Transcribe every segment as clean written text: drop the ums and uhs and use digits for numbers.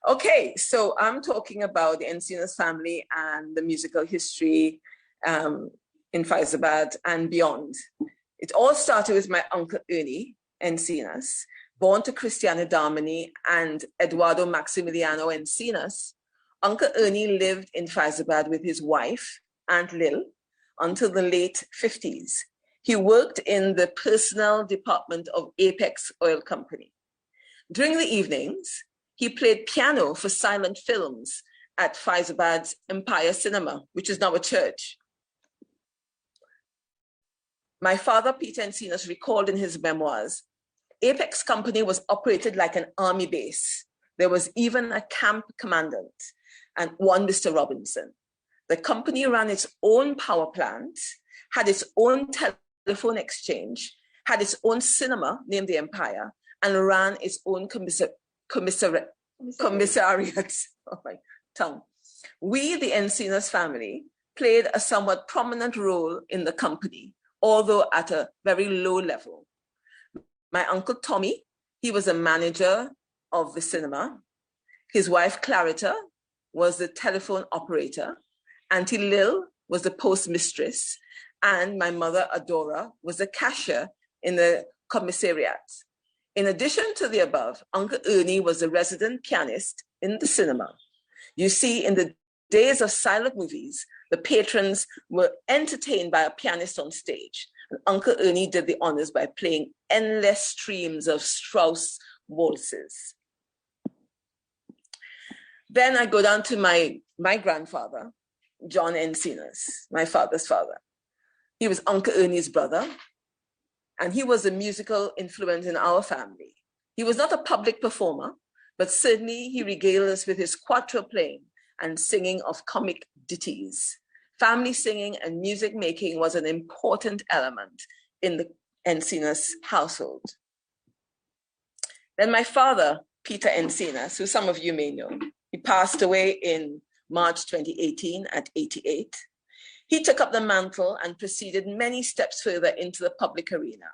Okay, so I'm talking about the Encinas family and the musical history in Fyzabad and beyond. It all started with my uncle Ernie Encinas, born to Christiana Darmanie and Eduardo Maximiliano Encinas. Uncle Ernie lived in Fyzabad with his wife, Aunt Lil, until the late 50s. He worked in the personnel department of Apex Oil Company. During the evenings, he played piano for silent films at Fyzabad's Empire Cinema, which is now a church. My father, Peter Encinas, recalled in his memoirs, Apex Company was operated like an army base. There was even a camp commandant and one Mr. Robinson. The company ran its own power plant, had its own telephone exchange, had its own cinema named the Empire, and ran its own commissariat. Oh, my tongue. We, the Encinas family, played a somewhat prominent role in the company, although at a very low level. My uncle Tommy, he was a manager of the cinema. His wife Clarita was the telephone operator. Auntie Lil was the postmistress. And my mother Adora was the cashier in the commissariat. In addition to the above, Uncle Ernie was a resident pianist in the cinema. You see, in the days of silent movies, the patrons were entertained by a pianist on stage. And Uncle Ernie did the honors by playing endless streams of Strauss waltzes. Then I go down to my grandfather, John Encinas, my father's father. He was Uncle Ernie's brother, and he was a musical influence in our family. He was not a public performer, but certainly he regaled us with his quattro playing and singing of comic ditties. Family singing and music making was an important element in the Encinas household. Then my father, Peter Encinas, who some of you may know, he passed away in March 2018 at 88. He took up the mantle and proceeded many steps further into the public arena.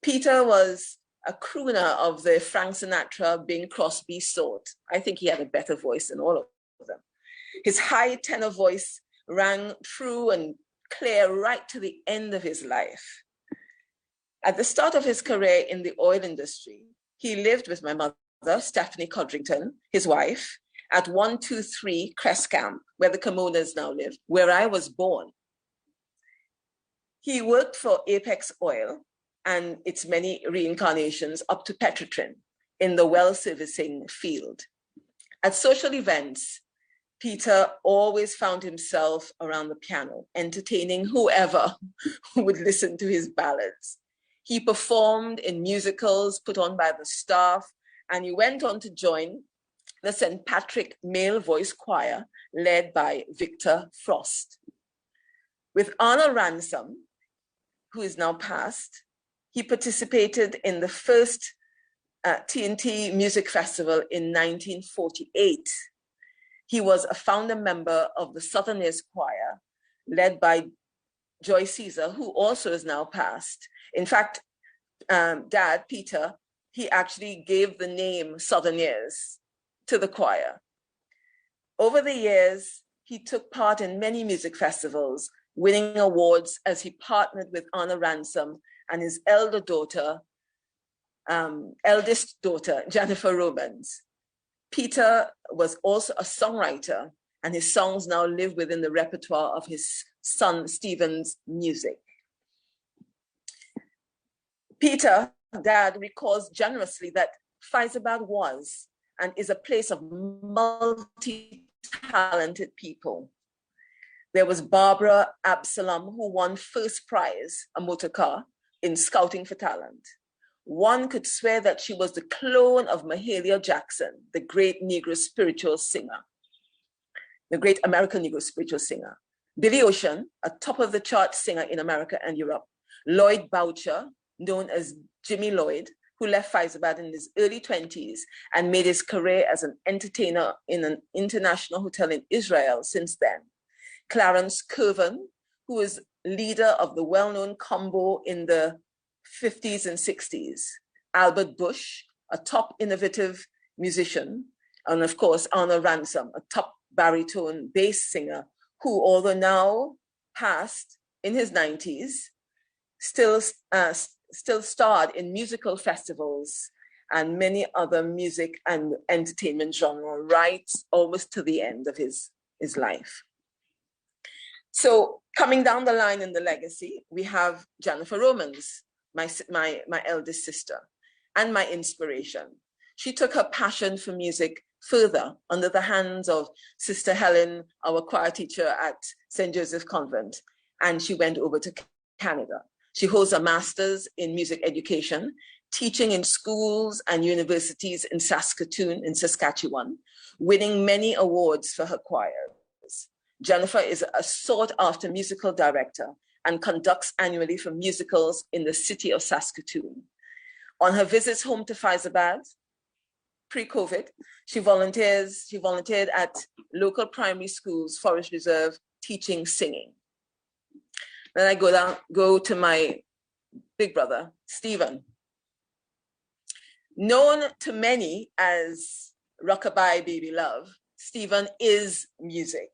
Peter was a crooner of the Frank Sinatra, Bing Crosby sort. I think he had a better voice than all of them. His high tenor voice rang true and clear right to the end of his life. At the start of his career in the oil industry, he lived with my mother, Stephanie Codrington, his wife, at 123 Crest Camp, where the Comonas now live, where I was born. He worked for Apex Oil and its many reincarnations up to Petrotrin in the well servicing field. At social events, Peter always found himself around the piano, entertaining whoever would listen to his ballads. He performed in musicals put on by the staff, and he went on to join the St. Patrick Male Voice Choir, led by Victor Frost. With Arnold Ransom, who is now passed, he participated in the first TNT Music Festival in 1948. He was a founder member of the Southerners Choir, led by Joy Caesar, who also is now passed. In fact, Dad, Peter, he actually gave the name Southerners to the choir. Over the years, he took part in many music festivals, winning awards as he partnered with Anna Ransom and his eldest daughter, Jennifer Romans. Peter was also a songwriter, and his songs now live within the repertoire of his son Stephen's music. Peter, Dad, recalls generously that Fyzabad was and is a place of multi-talented people. There was Barbara Absalom, who won first prize, a motor car, in Scouting for Talent. One could swear that she was the clone of Mahalia Jackson, the great Negro spiritual singer, the great American Negro spiritual singer. Billy Ocean, a top-of-the-chart singer in America and Europe. Lloyd Boucher, known as Jimmy Lloyd, who left Fyzabad in his early 20s and made his career as an entertainer in an international hotel in Israel since then. Clarence Curvan, who was leader of the well-known combo in the 50s and 60s. Albert Bush, a top innovative musician, And of course, Arnold Ransom, a top baritone bass singer who, although now passed in his 90s, still starred in musical festivals and many other music and entertainment genre right almost to the end of his life. So coming down the line in the legacy, we have Jennifer Romans, my eldest sister, and my inspiration. She took her passion for music further under the hands of Sister Helen, our choir teacher at St. Joseph Convent, and she went over to Canada. She holds a master's in music education, teaching in schools and universities in Saskatoon, in Saskatchewan, winning many awards for her choirs. Jennifer is a sought-after musical director and conducts annually for musicals in the city of Saskatoon. On her visits home to Fyzabad, pre-COVID, she volunteered at local primary schools, Forest Reserve, teaching singing. Then I go to my big brother, Stephen. Known to many as Rockabye Baby Love, Stephen is music.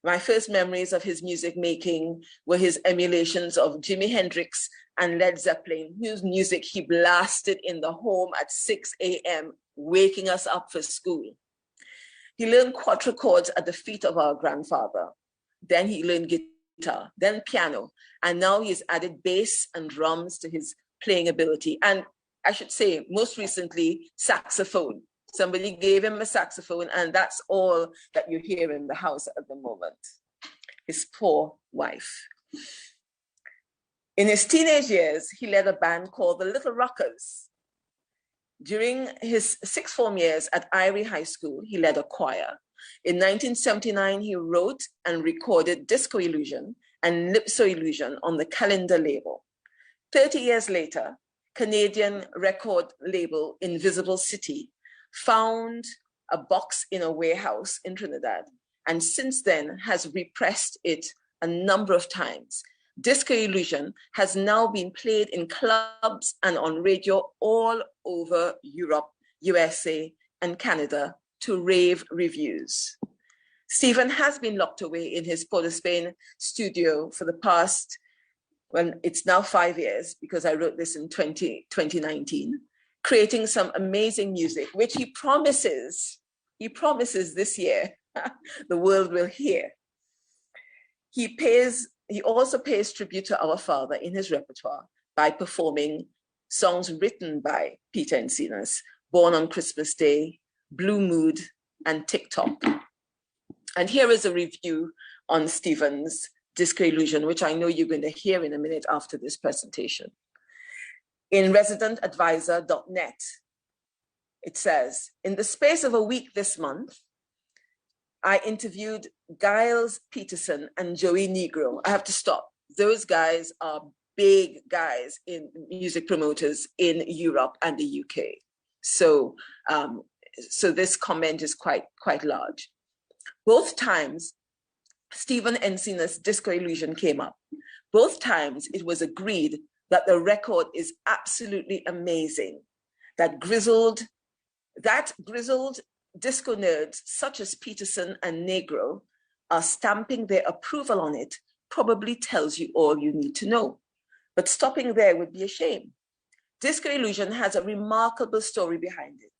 My first memories of his music making were his emulations of Jimi Hendrix and Led Zeppelin, whose music he blasted in the home at 6 a.m., waking us up for school. He learned quadrichords at the feet of our grandfather. Then he learned guitar, then piano, and now he's added bass and drums to his playing ability. And I should say, most recently, saxophone. Somebody gave him a saxophone, and that's all that you hear in the house at the moment. His poor wife. In his teenage years, he led a band called the Little Rockers. During his sixth form years at Irie High School, he led a choir. In 1979, he wrote and recorded Disco Illusion and Lipso Illusion on the Calendar label. 30 years later, Canadian record label Invisible City found a box in a warehouse in Trinidad, and since then has repressed it a number of times. Disco Illusion has now been played in clubs and on radio all over Europe, USA, and Canada to rave reviews. Stephen has been locked away in his Port of Spain studio for the past, well, it's now 5 years because I wrote this in 2019, creating some amazing music, which he promises this year the world will hear. He also pays tribute to our father in his repertoire by performing songs written by Peter Encinas, Born on Christmas Day, Blue Mood, and TikTok. And here is a review on Stephen's Disco Illusion, which I know you're going to hear in a minute after this presentation. In residentadvisor.net, it says, in the space of a week this month, I interviewed Giles Peterson and Joey Negro. I have to stop. Those guys are big guys in music promoters in Europe and the UK. So this comment is quite large. Both times, Stephen Encinas' Disco Illusion came up. Both times it was agreed that the record is absolutely amazing, that grizzled disco nerds such as Peterson and Negro are stamping their approval on it probably tells you all you need to know. But stopping there would be a shame. Disco Illusion has a remarkable story behind it.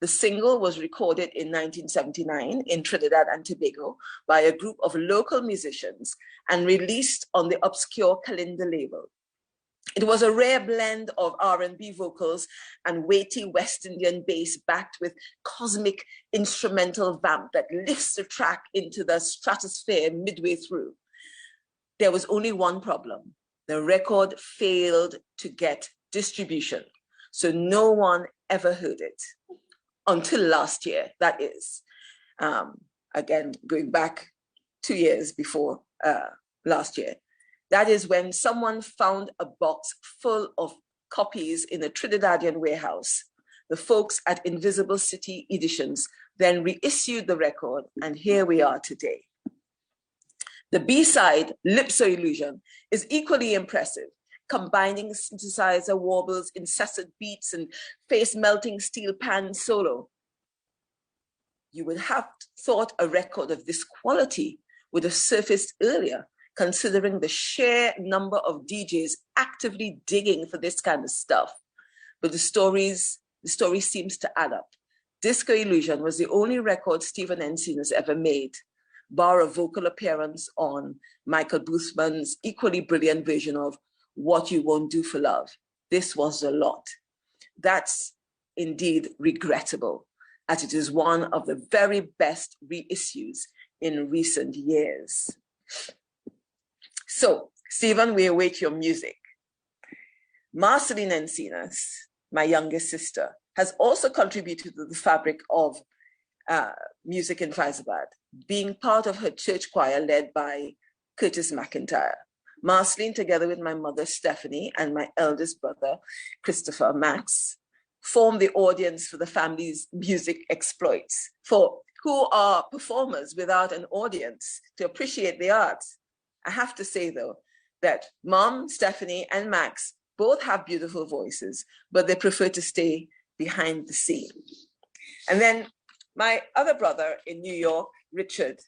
The single was recorded in 1979 in Trinidad and Tobago by a group of local musicians and released on the obscure Calendar label. It was a rare blend of R&B vocals and weighty West Indian bass backed with cosmic instrumental vamp that lifts the track into the stratosphere midway through. There was only one problem. The record failed to get distribution, so no one ever heard it. Until last year, that is. Again, going back 2 years before last year. That is when someone found a box full of copies in a Trinidadian warehouse. The folks at Invisible City Editions then reissued the record, and here we are today. The B-side, Lipso Illusion, is equally impressive, combining synthesizer warbles, incessant beats, and face-melting steel pan solo. you would have thought a record of this quality would have surfaced earlier, considering the sheer number of DJs actively digging for this kind of stuff. But the story seems to add up. Disco Illusion was the only record Stephen Encinas ever made, bar a vocal appearance on Michael Boothman's equally brilliant version of What You Won't Do for Love. This was a lot. That's indeed regrettable, as it is one of the very best reissues in recent years. So, Stephen, we await your music. Marceline Encinas, my youngest sister, has also contributed to the fabric of music in Fyzabad, being part of her church choir led by Curtis McIntyre. Marceline, together with my mother, Stephanie, and my eldest brother, Christopher Max, form the audience for the family's music exploits, for who are performers without an audience to appreciate the arts. I have to say, though, that Mom, Stephanie, and Max both have beautiful voices, but they prefer to stay behind the scene. And then my other brother in New York, Richard,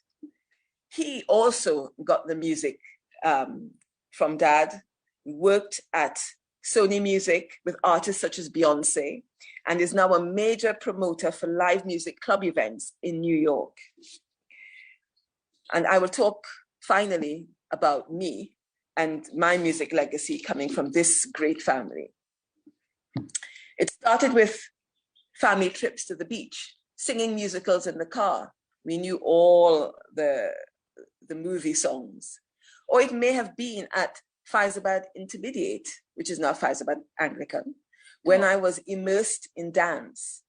he also got the music from Dad, worked at Sony Music with artists such as Beyonce, and is now a major promoter for live music club events in New York. And I will talk finally about me and my music legacy coming from this great family. It started with family trips to the beach, singing musicals in the car. We knew all the movie songs. Or it may have been at Fyzabad Intermediate, which is now Fyzabad Anglican, when I was immersed in dance.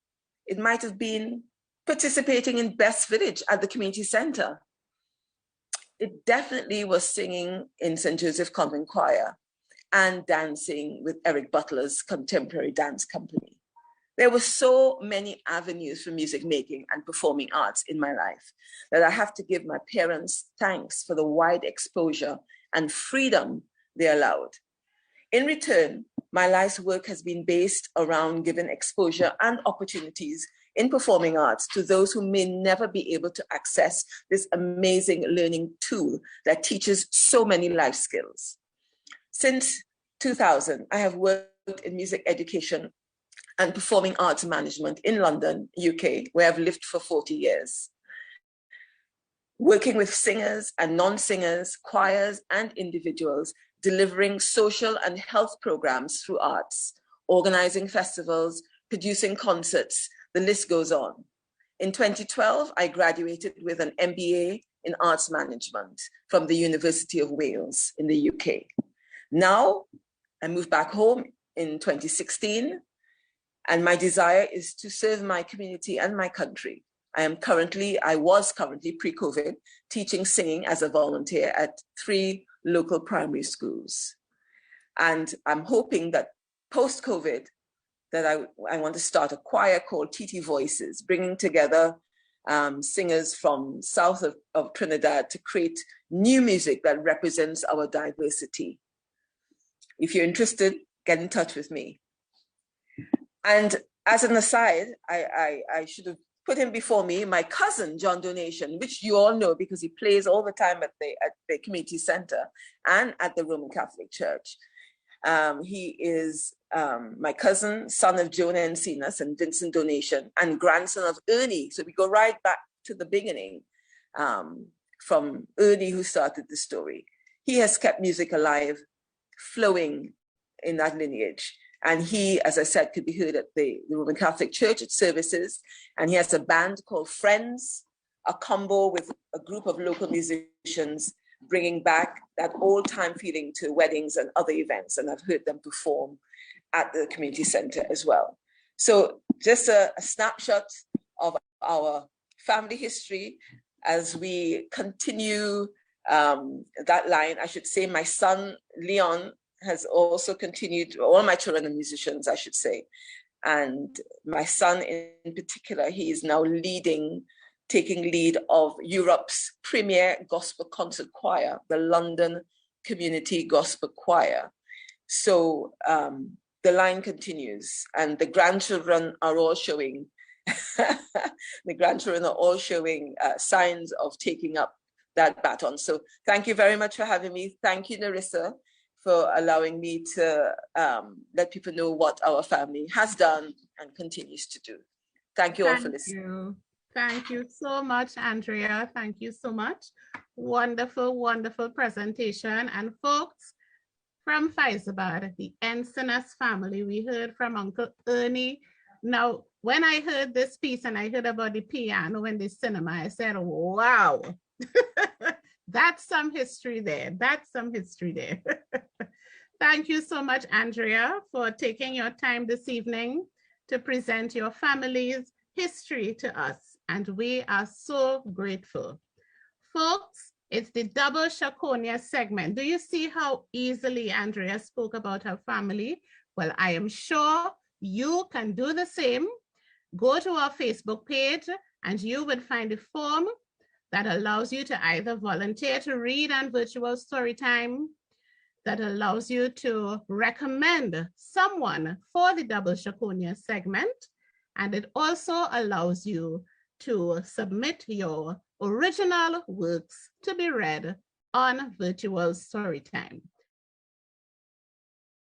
It might have been participating in Best Village at the community center. It definitely was singing in St. Joseph Convent Choir and dancing with Eric Butler's contemporary dance company. There were so many avenues for music making and performing arts in my life that I have to give my parents thanks for the wide exposure and freedom they allowed. In return, my life's work has been based around giving exposure and opportunities in performing arts to those who may never be able to access this amazing learning tool that teaches so many life skills. Since 2000, I have worked in music education and performing arts management in London, UK, where I've lived for 40 years. Working with singers and non-singers, choirs and individuals, delivering social and health programs through arts, organizing festivals, producing concerts, the list goes on. In 2012, I graduated with an MBA in arts management from the University of Wales in the UK. Now, I moved back home in 2016, and my desire is to serve my community and my country. I was currently pre-COVID teaching singing as a volunteer at 3 local primary schools. And I'm hoping that post-COVID, that I want to start a choir called TT Voices, bringing together singers from south of Trinidad to create new music that represents our diversity. If you're interested, get in touch with me. And as an aside, I should have put him before me, my cousin, John Donation, which you all know because he plays all the time at the community center and at the Roman Catholic Church. He is my cousin, son of Joan Encinas and Vincent Donation, and grandson of Ernie. So we go right back to the beginning, from Ernie, who started the story. He has kept music alive, flowing in that lineage. And he, as I said, could be heard at the Roman Catholic Church at services. And he has a band called Friends, a combo with a group of local musicians, bringing back that old time feeling to weddings and other events. And I've heard them perform at the community center as well. So just a snapshot of our family history as we continue that line. I should say my son, Leon, has also continued. All my children are musicians, I should say. And my son in particular, he is now taking lead of Europe's premier gospel concert choir, the London Community Gospel Choir. So the line continues, and the grandchildren are all showing The grandchildren are all showing signs of taking up that baton. So thank you very much for having me. Thank you, Narissa, for allowing me to let people know what our family has done and continues to do. Thank you all for listening. Thank you so much, Andrea. Thank you so much. Wonderful, wonderful presentation. And folks, from Fyzabad, the Encinas family, we heard from Uncle Ernie. Now, when I heard this piece and I heard about the piano in the cinema, I said, wow, that's some history there. That's some history there. Thank you so much, Andrea, for taking your time this evening to present your family's history to us. And we are so grateful. Folks, it's the double Chaconia segment. Do you see how easily Andrea spoke about her family? Well, I am sure you can do the same. Go to our Facebook page and you will find a form that allows you to either volunteer to read on Virtual Storytime, that allows you to recommend someone for the double Chaconia segment, and it also allows you to submit your original works to be read on Virtual Storytime.